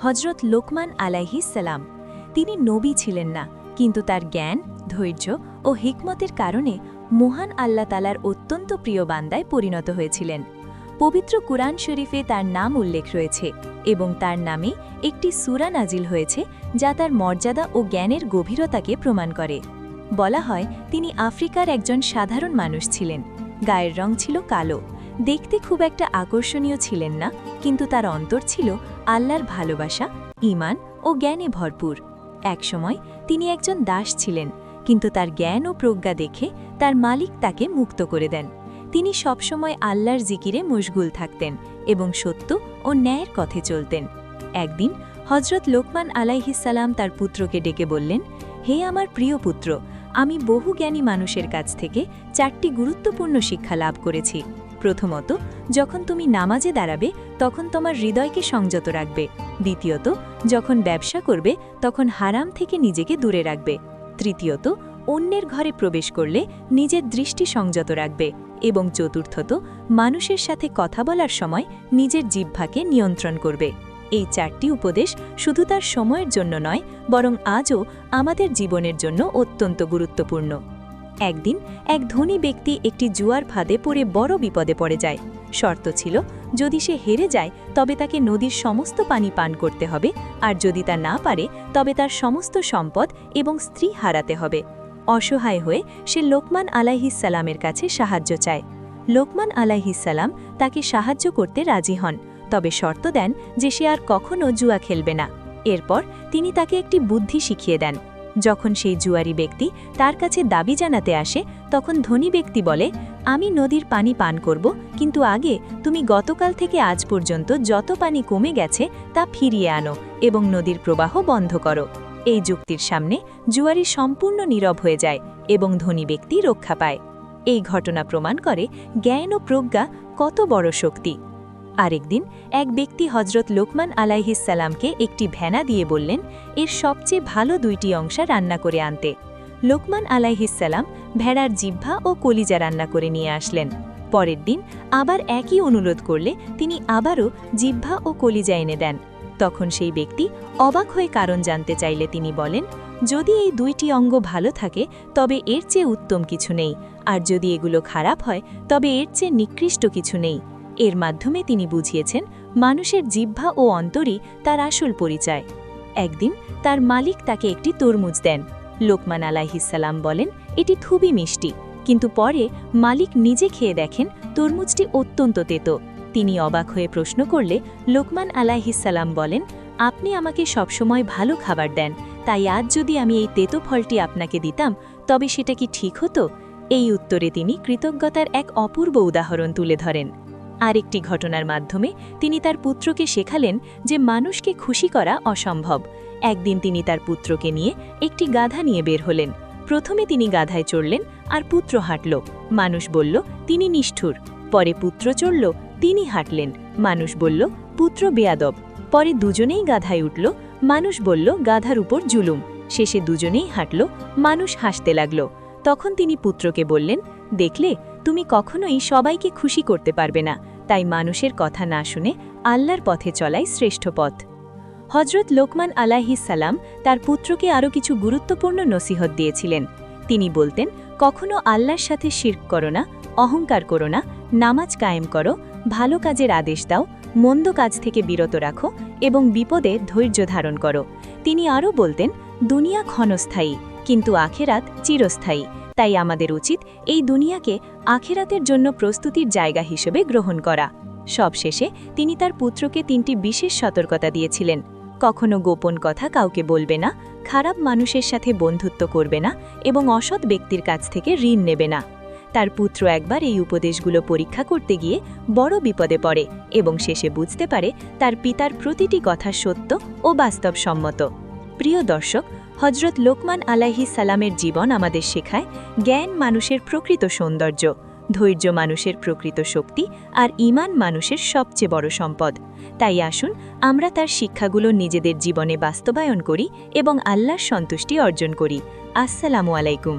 হজরত লোকমান আলাইহিস সালাম। তিনি নবী ছিলেন না, কিন্তু তার জ্ঞান, ধৈর্য ও হিকমতের কারণে মহান আল্লাহ তালার অত্যন্ত প্রিয় বান্দায় পরিণত হয়েছিলেন। পবিত্র কুরআন শরীফে তার নাম উল্লেখ রয়েছে এবং তার নামে একটি সূরা নাজিল হয়েছে যা তার মর্যাদা ও জ্ঞানের গভীরতাকে প্রমাণ করে। বলা হয় তিনি আফ্রিকার একজন সাধারণ মানুষ ছিলেন। গায়ের রং ছিল কালো, দেখতে খুব একটা আকর্ষণীয় ছিলেন না, কিন্তু তার অন্তর ছিল আল্লাহর ভালোবাসা, ঈমান ও জ্ঞানে ভরপুর। একসময় তিনি একজন দাস ছিলেন, কিন্তু তার জ্ঞান ও প্রজ্ঞা দেখে তার মালিক তাকে মুক্ত করে দেন। তিনি সবসময় আল্লাহর জিকিরে মশগুল থাকতেন এবং সত্য ও ন্যায়ের পথে চলতেন। একদিন হজরত লোকমান আলাইহিস সালাম তার পুত্রকে ডেকে বললেন, হে আমার প্রিয় পুত্র, আমি বহু জ্ঞানী মানুষের কাছ থেকে 4টি গুরুত্বপূর্ণ শিক্ষা লাভ করেছি। প্রথমত, যখন তুমি নামাজে দাঁড়াবে তখন তোমার হৃদয়কে সংযত রাখবে। দ্বিতীয়ত, যখন ব্যবসা করবে তখন হারাম থেকে নিজেকে দূরে রাখবে। তৃতীয়ত, অন্যের ঘরে প্রবেশ করলে নিজের দৃষ্টি সংযত রাখবে। এবং চতুর্থত, মানুষের সাথে কথা বলার সময় নিজের জিহ্বাকে নিয়ন্ত্রণ করবে। এই 4টি উপদেশ শুধু তার সময়ের জন্য নয়, বরং আজও আমাদের জীবনের জন্য অত্যন্ত গুরুত্বপূর্ণ। একদিন এক ধনী ব্যক্তি একটি জুয়ার ফাঁদে পড়ে বড় বিপদে পড়ে যায়। শর্ত ছিল, যদি সে হেরে যায় তবে তাকে নদীর সমস্ত পানি পান করতে হবে, আর যদি তা না পারে তবে তার সমস্ত সম্পদ এবং স্ত্রী হারাতে হবে। অসহায় হয়ে সে লোকমান আলাইহিস সালামের কাছে সাহায্য চায়। লোকমান আলাইহিস সালাম তাকে সাহায্য করতে রাজি হন, তবে শর্ত দেন যে সে আর কখনো জুয়া খেলবে না। এরপর তিনি তাকে একটি বুদ্ধি শিখিয়ে দেন। যখন সেই জুয়ারি ব্যক্তি তার কাছে দাবি জানাতে আসে, তখন ধনী ব্যক্তি বলে, আমি নদীর পানি পান করব, কিন্তু আগে তুমি গতকাল থেকে আজ পর্যন্ত যত পানি কমে গেছে তা ফিরিয়ে আনো এবং নদীর প্রবাহ বন্ধ করো। এই যুক্তির সামনে জুয়ারি সম্পূর্ণ নীরব হয়ে যায় এবং ধনী ব্যক্তি রক্ষা পায়। এই ঘটনা প্রমাণ করে জ্ঞান ও প্রজ্ঞা কত বড় শক্তি। আরেকদিন এক ব্যক্তি হজরত লোকমান আলাইহিস সালামকে একটি ভেনা দিয়ে বললেন, এর সবচেয়ে ভালো 2টি অংশ রান্না করে আনতে। লোকমান আলাইহিস সালাম ভেড়ার জিহ্বা ও কলিজা রান্না করে নিয়ে আসলেন। পরের দিন আবার একই অনুরোধ করলে তিনি আবারও জিহ্বা ও কলিজা এনে দেন। তখন সেই ব্যক্তি অবাক হয়ে কারণ জানতে চাইলে তিনি বলেন, যদি এই 2টি অঙ্গ ভালো থাকে তবে এর চেয়ে উত্তম কিছু নেই, আর যদি এগুলো খারাপ হয় তবে এর চেয়ে নিকৃষ্ট কিছু নেই। এর মাধ্যমে তিনি বুঝিয়েছেন মানুষের জিহ্বা ও অন্তরই তার আসল পরিচয়। একদিন তার মালিক তাকে একটি তরমুজ দেন। লোকমান আলাইহিস সালাম বলেন, এটি খুবই মিষ্টি, কিন্তু পরে মালিক নিজে খেয়ে দেখেন তরমুজটি অত্যন্ত তেতো। তিনি অবাক হয়ে প্রশ্ন করলে লোকমান আলাইহিস সালাম বলেন, আপনি আমাকে সবসময় ভালো খাবার দেন, তাই আজ যদি আমি এই তেতো ফলটি আপনাকে দিতাম তবে সেটা কি ঠিক হতো? এই উত্তরে তিনি কৃতজ্ঞতার এক অপূর্ব উদাহরণ তুলে ধরেন। আরেকটি ঘটনার মাধ্যমে তিনি তার পুত্রকে শেখালেন যে মানুষকে খুশি করা অসম্ভব। একদিন তিনি তার পুত্রকে নিয়ে একটি গাধা নিয়ে বের হলেন। প্রথমে তিনি গাধায় চড়লেন আর পুত্র হাঁটল। মানুষ বলল তিনি নিষ্ঠুর। পরে পুত্র চড়ল, তিনি হাঁটলেন। মানুষ বলল পুত্র বেয়াদব। পরে দুজনেই গাধায় উঠল। মানুষ বলল গাধার উপর জুলুম। শেষে দুজনেই হাঁটল। মানুষ হাসতে লাগল। তখন তিনি পুত্রকে বললেন, দেখলে, তুমি কখনোই সবাইকে খুশি করতে পারবে না, তাই মানুষের কথা না শুনে আল্লাহর পথে চলাই শ্রেষ্ঠ পথ। হজরত লোকমান আলাইহিস সালাম তার পুত্রকে আরও কিছু গুরুত্বপূর্ণ নসিহত দিয়েছিলেন। তিনি বলতেন, কখনো আল্লাহর সাথে শিরক করো না, অহংকার করো না, নামাজ কায়েম করো, ভালো কাজের আদেশ দাও, মন্দ কাজ থেকে বিরত রাখো এবং বিপদে ধৈর্য ধারণ করো। তিনি আরও বলতেন, দুনিয়া ক্ষণস্থায়ী, কিন্তু আখেরাত চিরস্থায়ী, তাই আমাদের উচিত এই দুনিয়াকে আখেরাতের জন্য প্রস্তুতির জায়গা হিসেবে গ্রহণ করা। সবশেষে তিনি তার পুত্রকে 3টি বিশেষ সতর্কতা দিয়েছিলেন। কখনো গোপন কথা কাউকে বলবে না, খারাপ মানুষের সাথে বন্ধুত্ব করবে না এবং অসৎ ব্যক্তির কাছ থেকে ঋণ নেবে না। তার পুত্র একবার এই উপদেশগুলো পরীক্ষা করতে গিয়ে বড় বিপদে পড়ে এবং শেষে বুঝতে পারে তার পিতার প্রতিটি কথা সত্য ও বাস্তবসম্মত। প্রিয় দর্শক, হজরত লোকমান আলাইহিস সালামের জীবন আমাদের শেখায় জ্ঞান মানুষের প্রকৃত সৌন্দর্য, ধৈর্য মানুষের প্রকৃত শক্তি, আর ঈমান মানুষের সবচেয়ে বড় সম্পদ। তাই আসুন আমরা তার শিক্ষাগুলো নিজেদের জীবনে বাস্তবায়ন করি এবং আল্লাহর সন্তুষ্টি অর্জন করি। আসসালামু আলাইকুম।